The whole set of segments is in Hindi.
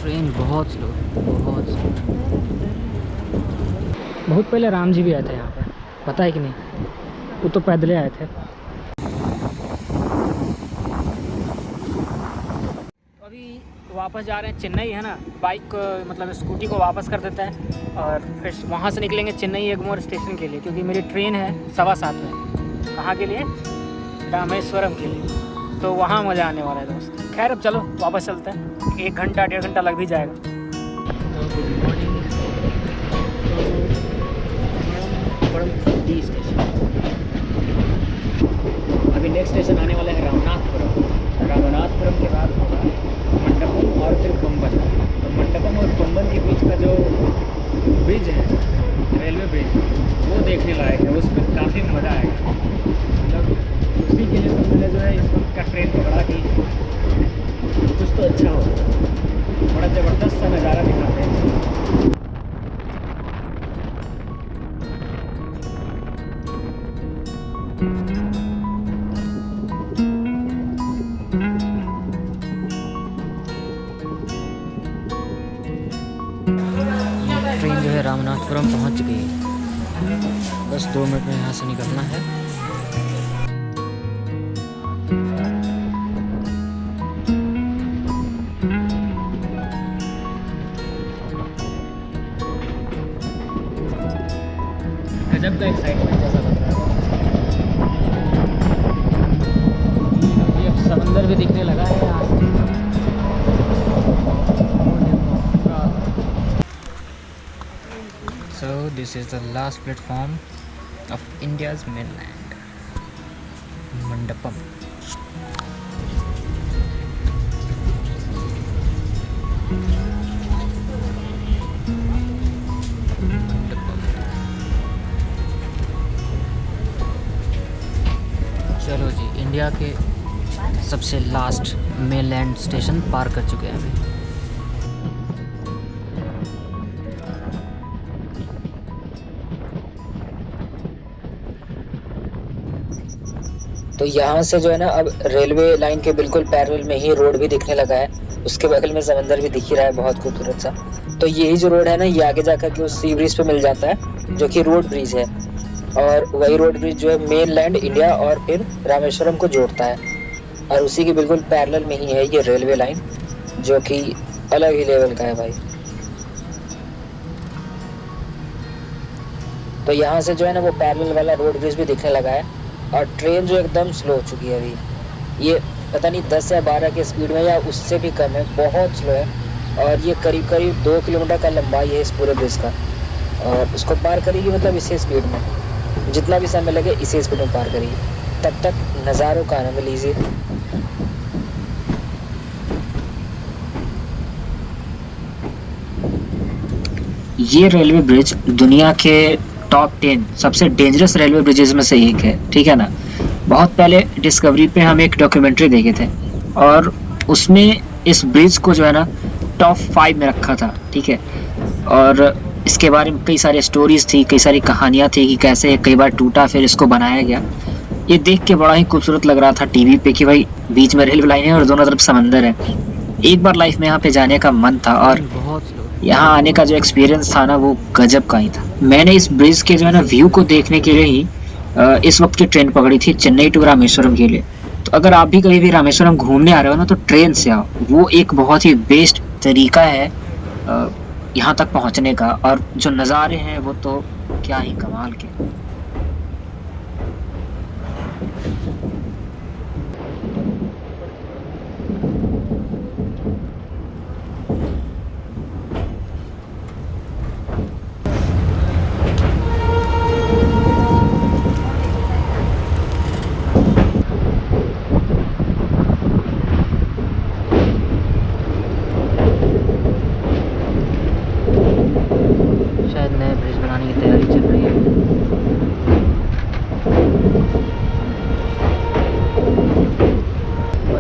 ट्रेन बहुत स्लो, बहुत स्लो। बहुत पहले राम जी भी आए थे यहाँ पे, पता है कि नहीं? वो तो पैदल आए थे। अभी वापस जा रहे हैं चेन्नई, है ना। बाइक को मतलब स्कूटी को वापस कर देता है और फिर वहाँ से निकलेंगे चेन्नई एगमोर स्टेशन के लिए, क्योंकि मेरी ट्रेन है 7:15 में। कहाँ के लिए? रामेश्वरम के लिए। तो वहाँ मज़ा आने वाला है दोस्त। खैर अब चलो वापस चलते हैं, 1 घंटा 1.5 घंटा लग भी जाएगा। Good morning. स्टेशन, अभी नेक्स्ट स्टेशन आने वाला है रामनाथपुरम। रामनाथपुरम के बाद होगा मंडपम और फिर पंबन। तो मंडपम और पंबन के बीच का जो ब्रिज है, रेलवे ब्रिज, वो देखने लायक है। उस पर काफ़ी मज़ा आएगा। मतलब उसी के लिए तो मैंने जो है इस वक्त का ट्रेन पकड़ा कि कुछ तो अच्छा हो, बड़ा ज़बरदस्त सा नज़ारा दिखाते हैं। ट्रेन जो है रामनाथपुरम पहुंच गई है, बस 2 मिनट में यहाँ से निकलना है। गजब का एक्साइटमेंट जैसा लग रहा है। ये अब समंदर भी दिखने लगा है यहाँ से। So this is the last platform of India's mainland, Mandapam. चलो जी, इंडिया के सबसे लास्ट मेनलैंड स्टेशन पार कर चुके हैं अभी। तो यहाँ से जो है ना, अब रेलवे लाइन के बिल्कुल पैरेलल में ही रोड भी दिखने लगा है। उसके बगल में समंदर भी दिख ही रहा है, बहुत खूबसूरत सा। तो यही जो रोड है ना, ये आगे जाकर के उस सी ब्रिज पे मिल जाता है, जो कि रोड ब्रिज है। और वही रोड ब्रिज जो है मेन लैंड इंडिया और फिर रामेश्वरम को जोड़ता है। और उसी के बिल्कुल पैरेलल में ही है ये रेलवे लाइन, जो कि अलग ही लेवल का है भाई। तो यहाँ से जो है ना, वो पैरेलल वाला रोड ब्रिज भी दिखने लगा है। और ट्रेन जो एकदम स्लो हो चुकी है अभी। ये पता नहीं 10 या 12 के स्पीड में या उससे भी कम है, बहुत स्लो है। और ये करीब करीब 2 किलोमीटर का लंबाई है इस पूरे ब्रिज का। और उसको पार करेगी मतलब इसी स्पीड में, जितना भी समय लगे इसी स्पीड में पार करेगी। तब तक नज़ारों का आनंद लीजिए। ये रेलवे ब्रिज दुनिया के टॉप 10 सबसे डेंजरस रेलवे ब्रिजेस में से एक है, ठीक है ना। बहुत पहले डिस्कवरी पे हम एक डॉक्यूमेंट्री देखे थे और उसमें इस ब्रिज को जो है ना टॉप 5 में रखा था, ठीक है। और इसके बारे में कई सारी स्टोरीज थी, कई सारी कहानियाँ थी कि कैसे कई बार टूटा फिर इसको बनाया गया। ये देख के बड़ा ही खूबसूरत लग रहा था टीवी पे कि भाई बीच में रेलवे लाइन है और दोनों तरफ समंदर है। एक बार लाइफ में यहाँ पे जाने का मन था और यहाँ आने का जो एक्सपीरियंस था ना, वो गजब का ही था। मैंने इस ब्रिज के जो है ना व्यू को देखने के लिए ही इस वक्त की ट्रेन पकड़ी थी चेन्नई टू रामेश्वरम के लिए। तो अगर आप भी कभी भी रामेश्वरम घूमने आ रहे हो ना, तो ट्रेन से आओ, वो एक बहुत ही बेस्ट तरीका है यहाँ तक पहुँचने का। और जो नज़ारे हैं वो तो क्या ही कमाल के।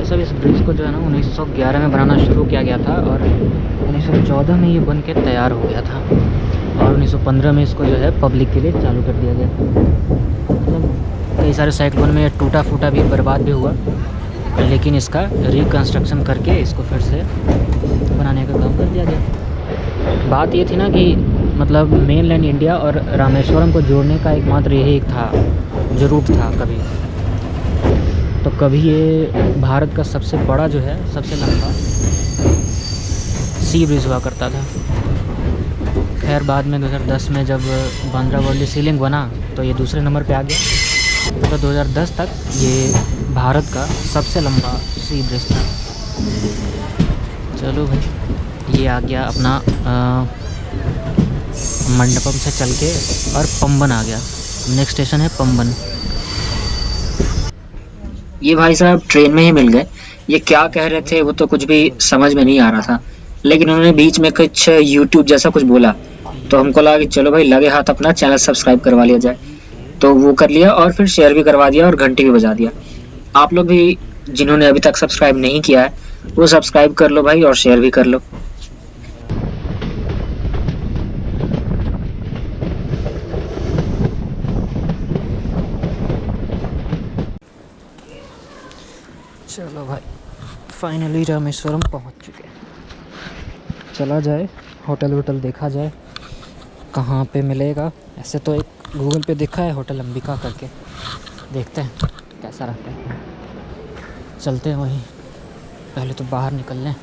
सब इस ब्रिज को जो है ना 1911 में बनाना शुरू किया गया था और 1914 में ये बन के तैयार हो गया था और 1915 में इसको जो है पब्लिक के लिए चालू कर दिया गया। मतलब कई सारे साइक्लोन में टूटा फूटा भी बर्बाद भी हुआ, लेकिन इसका रिकंस्ट्रक्शन करके इसको फिर से बनाने का काम कर दिया गया। बात ये थी ना कि मतलब मेनलैंड इंडिया और रामेश्वरम को जोड़ने का एकमात्र यही एक था जो रूट था कभी। तो कभी ये भारत का सबसे बड़ा जो है, सबसे लंबा सी ब्रिज हुआ करता था। खैर बाद में 2010 में जब बांद्रा वर्ली सी लिंक बना तो ये दूसरे नंबर पे आ गया। तो 2010 तक ये भारत का सबसे लंबा सी ब्रिज था। चलो भाई, ये आ गया अपना मंडपम से चल के और पंबन आ गया। नेक्स्ट स्टेशन है पंबन। ये भाई साहब ट्रेन में ही मिल गए। ये क्या कह रहे थे वो तो कुछ भी समझ में नहीं आ रहा था, लेकिन उन्होंने बीच में कुछ यूट्यूब जैसा कुछ बोला, तो हमको लगा कि चलो भाई लगे हाथ अपना चैनल सब्सक्राइब करवा लिया जाए। तो वो कर लिया और फिर शेयर भी करवा दिया और घंटी भी बजा दिया। आप लोग भी जिन्होंने अभी तक सब्सक्राइब नहीं किया है वो सब्सक्राइब कर लो भाई और शेयर भी कर लो। चलो भाई, फाइनली रामेश्वरम पहुंच चुके हैं। चला जाए, होटल वोटल देखा जाए कहाँ पे मिलेगा। ऐसे तो एक गूगल पे देखा है होटल अंबिका करके, देखते हैं कैसा रहता है। चलते हैं वहीं, पहले तो बाहर निकल लें।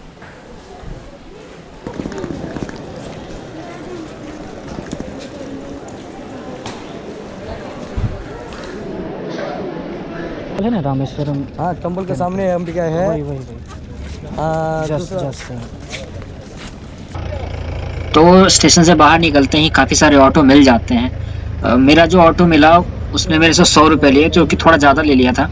है ना रामेश्वरम। हाँ, टेम्पल के सामने अंबिका है। वही वही वही जस्ट तो स्टेशन से बाहर निकलते ही काफ़ी सारे ऑटो मिल जाते हैं। मेरा जो ऑटो मिला उसने मेरे से 100 रुपये लिए, जो कि थोड़ा ज़्यादा ले लिया था।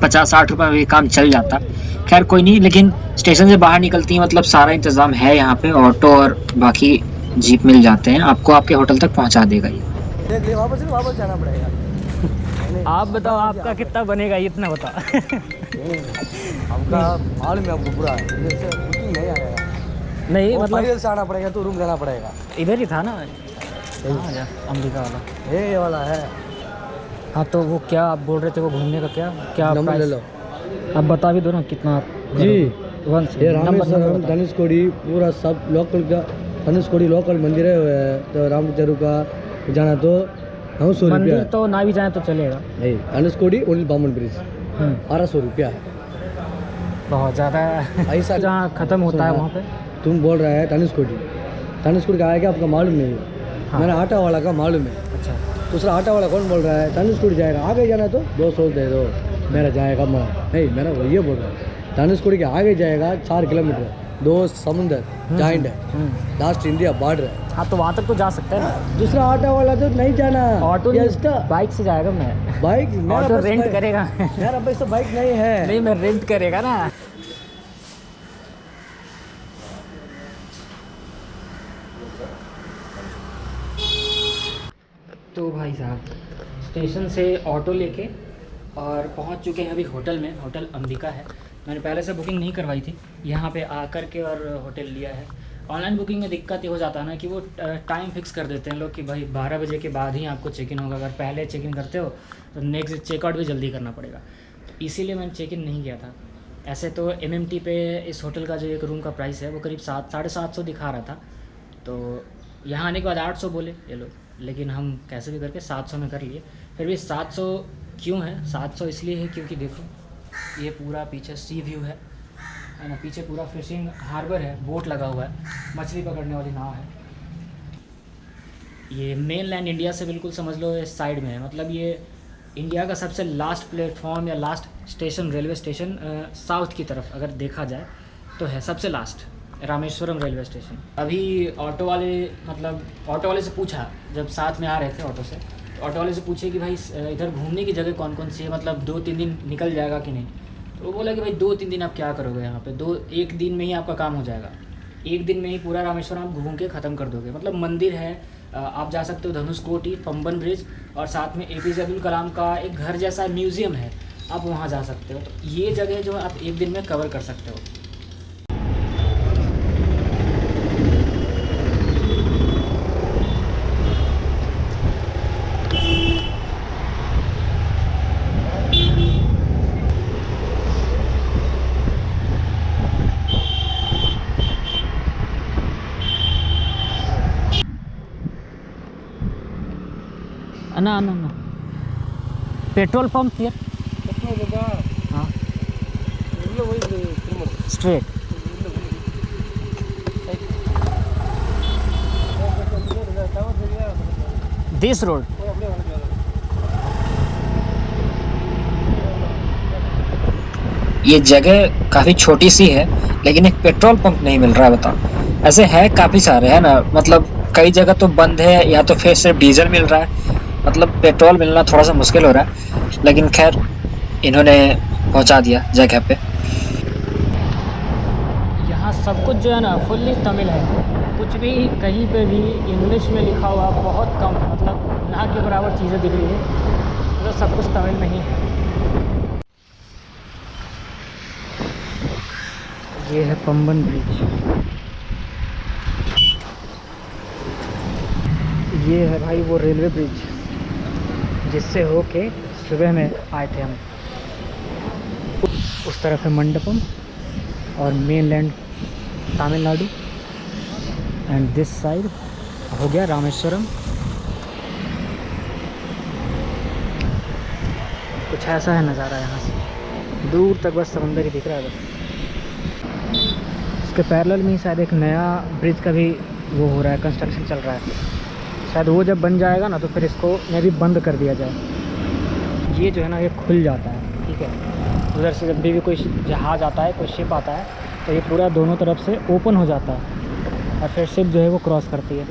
50-60 रुपये में भी काम चल जाता। खैर कोई नहीं, लेकिन स्टेशन से बाहर निकलती ही मतलब सारा इंतज़ाम है यहाँ पे, ऑटो और बाकी जीप मिल जाते हैं, आपको आपके होटल तक पहुँचा देगा ये। देख लिया, वापस जाना पड़ेगा। आप बताओ आपका कितना बनेगा, इतना बता। आपका मालूम है आपको पूरा, इधर से बुकिंग नहीं आएगा। नहीं और मतलब पैदल से आना पड़ेगा तो रूम लेना पड़ेगा। इधर ही था ना अंबिका वाला। ये वाला है। हाँ तो वो क्या आप बोल रहे थे, वो घूमने का क्या क्या नंबर ले लो आप बता भी दो ना कितना आप जी। वन ये रामेश्वरम धनुषकोडी पूरा सब लोकल का, धनुषकोडी लोकल मंदिर है। तो रामचरू का जाना तो 900 मंदिर रुपया। तो ना भी जाए तो चलेगा। नहीं, धनुषकोडी ओनली बामन ब्रिज 1200 रुपया है। बहुत ज़्यादा है। ऐसा जहाँ ख़त्म होता है वहाँ पे तुम बोल रहा है धनुषकोडी, धनुषकोडी का आएगा आपका मालूम नहीं है। हाँ। मेरा आटा वाला का मालूम है। अच्छा, दूसरा आटा वाला कौन बोल रहा है धनुषकोडी जाएगा, आगे जाना तो 200 दे दो, मेरा जाएगा नहीं, मेरा वो ये बोल रहा है धनुषकोडी के आगे जाएगा 4 किलोमीटर, 2 समुंदर जॉइंट है, लास्ट इंडिया बॉर्डर है। हाँ तो वहाँ तक तो जा सकते हैं ना। दूसरा आटा वाला तो नहीं जाना, ऑटो ये नहीं, इसका बाइक से जाएगा मैं। बाइक ऑटो रेंट करेगा। मेरा पैसा बाइक नहीं है। नहीं, मैं रेंट करेगा ना। तो भाई साहब स्टेशन से ऑटो लेके और पहुंच चुके हैं अभी होटल में। होटल अंबिका है। मैंने पहले से बुकिंग नहीं करवाई थी, यहाँ पे आकर के और होटल लिया है। ऑनलाइन बुकिंग में दिक्कत ये हो जाता है ना कि वो टाइम फिक्स कर देते हैं लोग कि भाई 12 बजे के बाद ही आपको चेक इन होगा। अगर पहले चेक इन करते हो तो नेक्स्ट चेकआउट भी जल्दी करना पड़ेगा, तो इसीलिए मैंने चेक इन नहीं किया था। ऐसे तो MMT पे इस होटल का जो एक रूम का प्राइस है वो करीब 700-750 दिखा रहा था। तो यहाँ आने के बाद 800 बोले ये लोग, लेकिन हम कैसे भी करके 700 में कर लिए। फिर भी 700 क्यों है, 700 इसलिए है क्योंकि देखो ये पूरा पीछे सी व्यू है ना, पीछे पूरा फिशिंग हार्बर है, बोट लगा हुआ है, मछली पकड़ने वाली नाव है। ये मेन लैंड इंडिया से बिल्कुल समझ लो इस साइड में है। मतलब ये इंडिया का सबसे लास्ट प्लेटफॉर्म या last station, railway station south की तरफ अगर देखा जाए तो है सबसे लास्ट रामेश्वरम रेलवे स्टेशन। अभी ऑटो वाले से पूछा, जब साथ में आ रहे थे ऑटो से, तो ऑटो वाले से पूछे कि भाई इधर घूमने की जगह कौन कौन सी है, मतलब 2-3 दिन निकल जाएगा कि नहीं। तो वो बोला कि भाई 2-3 दिन आप क्या करोगे यहाँ पे, 1 दिन में ही आपका काम हो जाएगा। 1 दिन में ही पूरा रामेश्वरम आप घूम के ख़त्म कर दोगे। मतलब मंदिर है, आप जा सकते हो धनुषकोटी, पंबन ब्रिज, और साथ में APJ अब्दुल कलाम का एक घर जैसा म्यूज़ियम है, आप वहाँ जा सकते हो। तो ये जगह जो आप 1 दिन में कवर कर सकते हो। ना ना ना पेट्रोल पंप हियर हाँ स्ट्रेट दिस रोड ये जगह काफी छोटी सी है लेकिन एक पेट्रोल पंप नहीं मिल रहा है, बताओ। ऐसे है काफी सारे, है ना, मतलब कई जगह तो बंद है या तो फिर सिर्फ डीजल मिल रहा है, मतलब पेट्रोल मिलना थोड़ा सा मुश्किल हो रहा है। लेकिन खैर इन्होंने पहुंचा दिया जगह पे। यहाँ सब कुछ जो है ना फुल्ली तमिल है, कुछ भी कहीं पे भी इंग्लिश में लिखा हुआ बहुत कम, मतलब ना के बराबर चीज़ें दिख रही है, मतलब सब कुछ तमिल में ही है। ये है पंबन ब्रिज, ये है भाई वो रेलवे ब्रिज जिससे होके सुबह में आए थे हम। उस तरफ है मंडपम और mainland Tamil Nadu, and this side हो गया रामेश्वरम। कुछ ऐसा है नज़ारा, यहाँ से दूर तक बस समंदर ही दिख रहा है बस। इसके पैरेलल में ही शायद एक नया ब्रिज का भी वो हो रहा है, कंस्ट्रक्शन चल रहा है। शायद वो जब बन जाएगा ना तो फिर इसको मैं भी बंद कर दिया जाए। ये जो है ना ये खुल जाता है, ठीक है। उधर से जब भी कोई जहाज़ आता है, कोई शिप आता है, तो ये पूरा दोनों तरफ से ओपन हो जाता है और फिर शिप जो है वो क्रॉस करती है।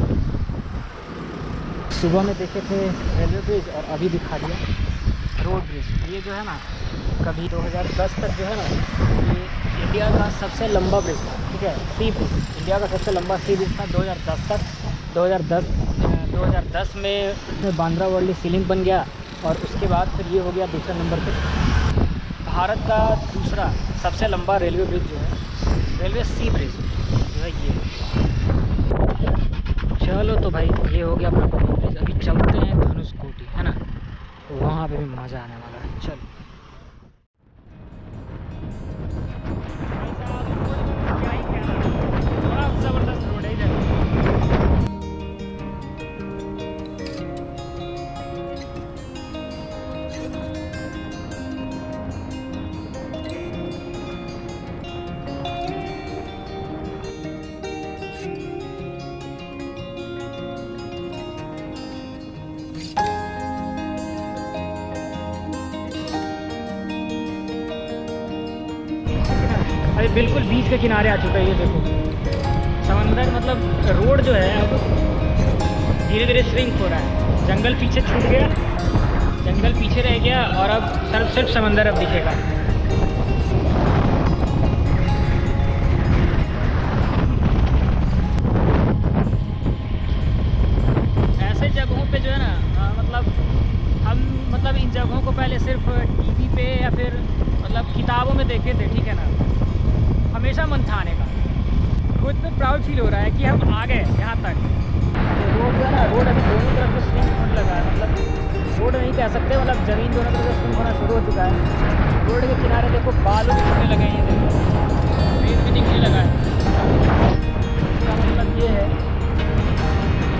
सुबह में देखे थे रेलवे ब्रिज और अभी दिखा दिया रोड ब्रिज। ये जो है ना कभी 2010 तक जो है ना ये इंडिया का सबसे लंबा ब्रिज था, ठीक है, सी ब्रिज, इंडिया का सबसे लंबा सी ब्रिज था 2010 तक। 2010 में बांद्रा वर्ली सीलिंग बन गया और उसके बाद फिर ये हो गया दूसरे नंबर पे भारत का दूसरा सबसे लंबा रेलवे ब्रिज जो है, रेलवे सी ब्रिज जो है ये। चलो तो भाई ये हो गया अपना पंबन ब्रिज। अभी चलते हैं धनुषकोटी, है ना, तो वहाँ पे भी मज़ा आने वाला है। चलो ज़बरदस्त रोड है इधर। अभी बिल्कुल बीच के किनारे आ चुका है, ये देखो समंदर, मतलब रोड जो है अब धीरे धीरे श्रिंक हो रहा है। जंगल पीछे छूट गया, जंगल पीछे रह गया और अब सिर्फ समंदर अब दिखेगा। ऐसे जगहों पे जो है ना मतलब इन जगहों को पहले सिर्फ टीवी पे या फिर मतलब किताबों में देखे थे, ठीक है ना, हमेशा मन था आने का। खुद पे प्राउड फील हो रहा है कि हम आ गए यहाँ तक। रोड जो है ना, रोड अभी दोनों तरफ से स्विंग होने लगा है, मतलब रोड नहीं कह सकते, मतलब ज़मीन दोनों तरफ से स्विंग होना शुरू हो चुका है। रोड के किनारे देखो बालू भी दिखने लगे हैं, देखो रेत भी दिखने लगा है। इसका मतलब ये है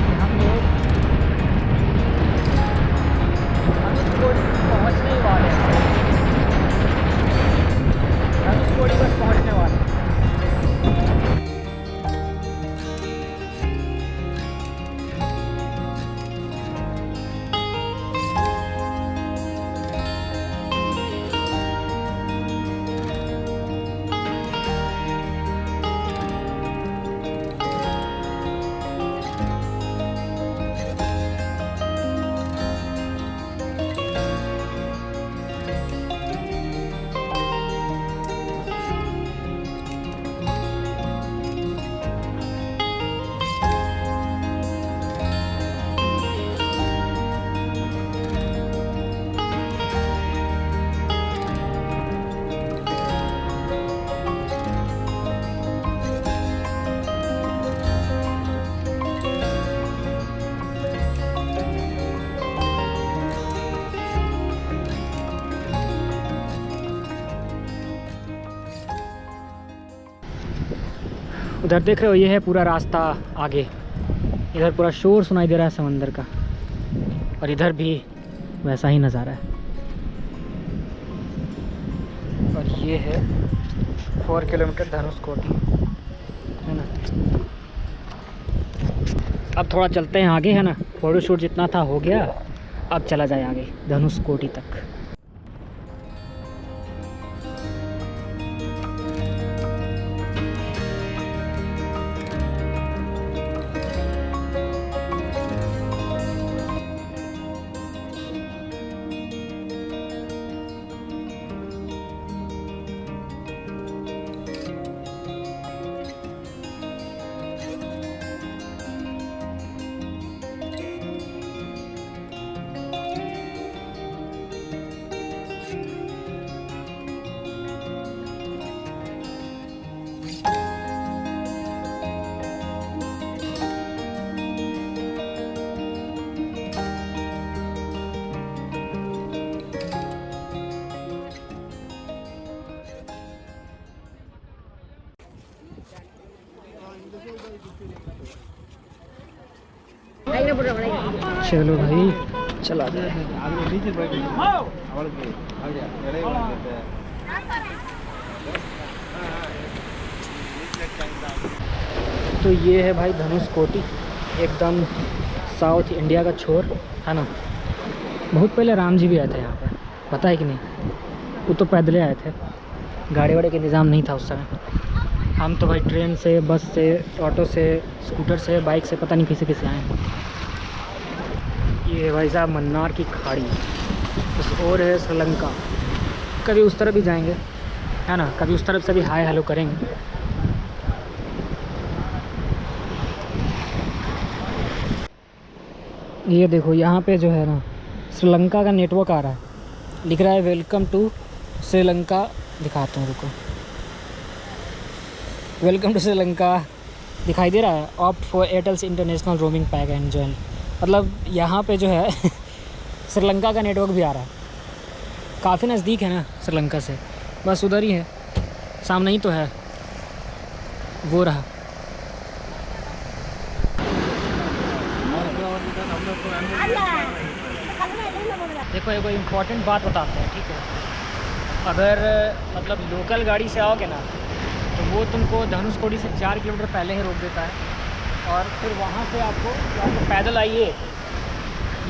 कि हम लोग धनुषकोडी पहुँचने वाले हैं। धनुषकोडी बस पहुँचने वाले हैं। उधर देख रहे हो, ये है पूरा रास्ता आगे। इधर पूरा शोर सुनाई दे रहा है समंदर का। और इधर भी वैसा ही नज़ारा है। और ये है 4 किलोमीटर धनुषकोटी, है ना। अब थोड़ा चलते हैं आगे, है ना। फोटोशूट जितना था हो गया, अब चला जाए आगे धनुषकोटी तक। चलो भाई चला जाए। तो ये है भाई धनुषकोटी, एकदम साउथ इंडिया का छोर, है ना। बहुत पहले राम जी भी आए थे यहाँ पर, पता है कि नहीं। वो तो पैदल आए थे, गाड़ी वाड़े का निज़ाम नहीं था उस समय। हम तो भाई ट्रेन से, बस से, ऑटो से, स्कूटर से, बाइक से, पता नहीं किसी किसी आए हैं। ये भाई साहब मन्नार की खाड़ी, उस और है श्रीलंका। कभी उस तरफ भी जाएंगे, है ना, कभी उस तरफ से भी हाय हेलो करेंगे। ये देखो यहाँ पे जो है ना श्रीलंका का नेटवर्क आ रहा है, लिख रहा है वेलकम टू श्रीलंका। दिखाता हूँ, रुको। वेलकम टू श्रीलंका दिखाई दे रहा है। Opt for Airtel's international roaming pack and join. मतलब यहाँ पे जो है श्रीलंका का नेटवर्क भी आ रहा है। काफ़ी नज़दीक है ना श्रीलंका से, बस उधर ही है, सामने ही तो है, वो रहा। देखो एक इम्पॉर्टेंट बात बताते हैं, ठीक है। अगर मतलब लोकल गाड़ी से आओगे ना तो वो तुमको धनुषकोटी से 4 किलोमीटर पहले ही रोक देता है, और फिर वहाँ से आपको या तो पैदल आइए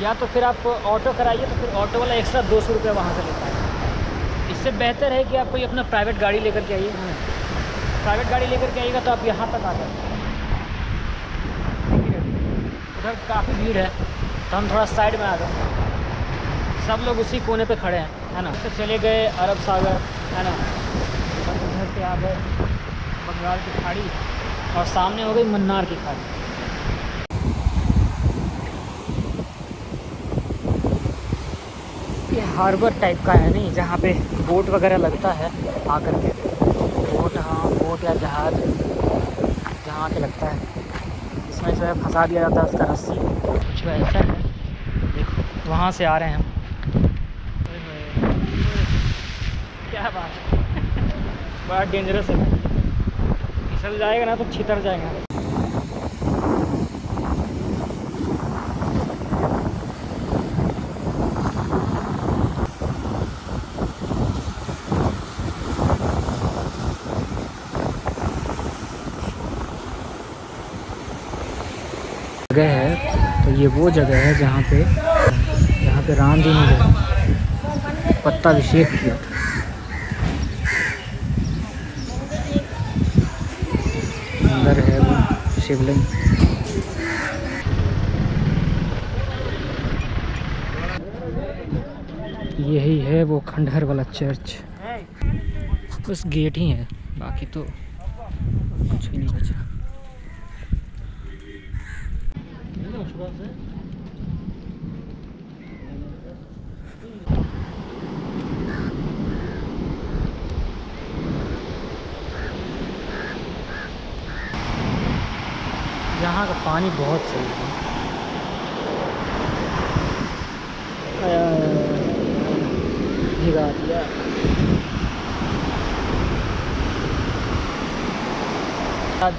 या तो फिर आप ऑटो कराइए, तो फिर ऑटो वाला एक्स्ट्रा 200 रुपये वहाँ से लेता है। इससे बेहतर है कि आप कोई अपना प्राइवेट गाड़ी लेकर के आइए। प्राइवेट गाड़ी लेकर के आइएगा तो आप यहाँ तक आ जाए। उधर काफ़ी भीड़ है तो हम थोड़ा साइड में आ गए, सब लोग उसी कोने पे खड़े हैं, है ना। तो चले गए अरब सागर, है ना, और उधर से आ गए बंगाल की खाड़ी, और सामने हो गई मन्नार की खाड़ी। ये हार्बर टाइप का है नहीं, जहाँ पे बोट वगैरह लगता है आकर के। बोट, हाँ बोट या जहाज जहाँ के लगता है, इसमें जो है फंसा दिया जाता है उसका रस्सी, कुछ वैसा है। देखो वहाँ से आ रहे हैं हम। क्या बात है बड़ा डेंजरस है, फिसल जाएगा ना तो छितर जाएगा। जगह है तो ये वो जगह है जहाँ पे राम जी ने पट्टाभिषेक किया था। अंदर है वो शिवलिंग। यही है वो खंडहर वाला चर्च, बस गेट ही है, बाकी तो कुछ भी नहीं बचा। यहाँ का पानी बहुत सही है। भिगा दिया।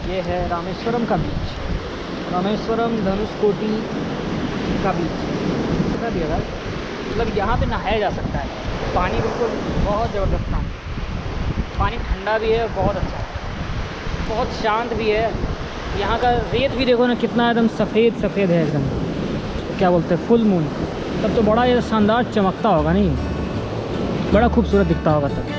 ये है रामेश्वरम का बीच, रामेश्वरम धनुषकोटी का बीच। वगैरह भी है भाई, मतलब यहाँ पे नहाया जा सकता है। पानी बिल्कुल बहुत ज़बरदस्त पानी ठंडा भी है, बहुत अच्छा है, बहुत शांत भी है। यहाँ का रेत भी देखो ना कितना एकदम सफ़ेद सफ़ेद है एकदम, क्या बोलते हैं फुल मून, तब तो बड़ा ये शानदार चमकता होगा नहीं, बड़ा खूबसूरत दिखता होगा तब।